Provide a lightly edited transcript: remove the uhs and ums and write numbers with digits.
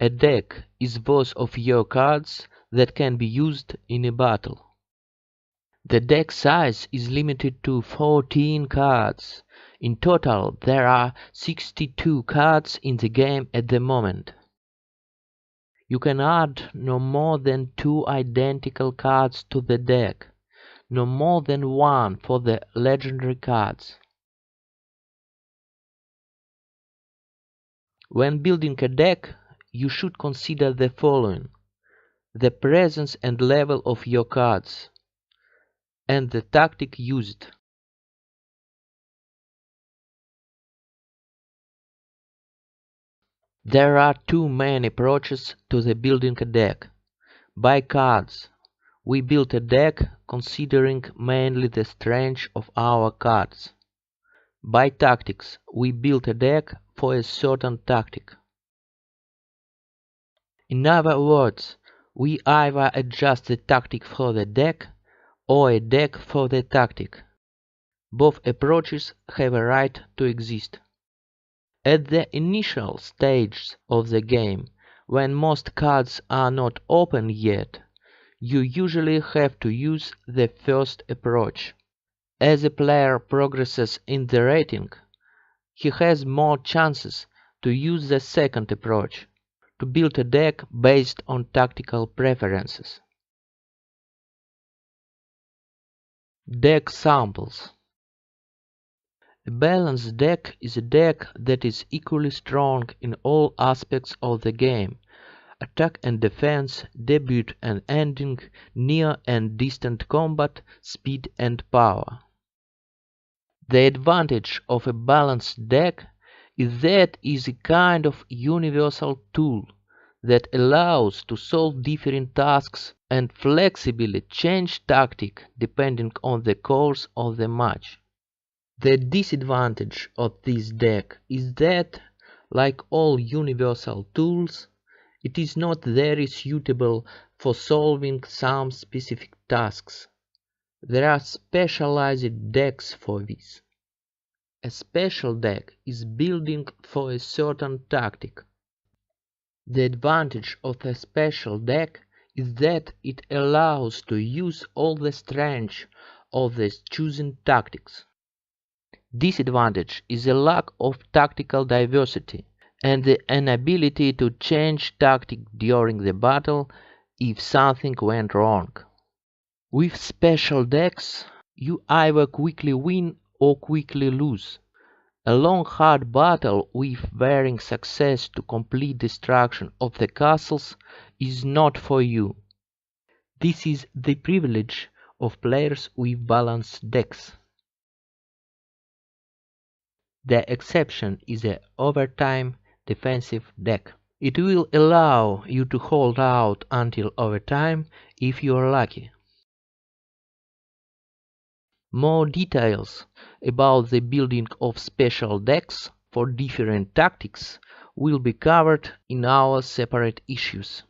A deck is worth of your cards that can be used in a battle. The deck size is limited to 14 cards. In total, there are 62 cards in the game at the moment. You can add no more than 2 identical cards to the deck, no more than 1 for the legendary cards. When building a deck, you should consider the following: the presence and level of your cards, and the tactic used. There are two main approaches to the building a deck. By cards, we build a deck considering mainly the strength of our cards. By tactics, we build a deck for a certain tactic. In other words, we either adjust the tactic for the deck or a deck for the tactic. Both approaches have a right to exist. At the initial stage of the game, when most cards are not open yet, you usually have to use the first approach. As a player progresses in the rating, he has more chances to use the second approach, to build a deck based on tactical preferences. Deck samples. A balanced deck is a deck that is equally strong in all aspects of the game: attack and defense, debut and ending, near and distant combat, speed and power. The advantage of a balanced deck is that it is a kind of universal tool that allows to solve different tasks and flexibly change tactic depending on the course of the match. The disadvantage of this deck is that, like all universal tools, it is not very suitable for solving some specific tasks. There are specialized decks for this. A special deck is building for a certain tactic. The advantage of a special deck is that it allows to use all the strength of the chosen tactics. Disadvantage is a lack of tactical diversity and the inability to change tactic during the battle if something went wrong. With special decks, you either quickly win or quickly lose. A long hard battle with varying success to complete destruction of the castles is not for you. This is the privilege of players with balanced decks. The exception is the overtime defensive deck. It will allow you to hold out until overtime if you are lucky. More details about the building of special decks for different tactics will be covered in our separate issues.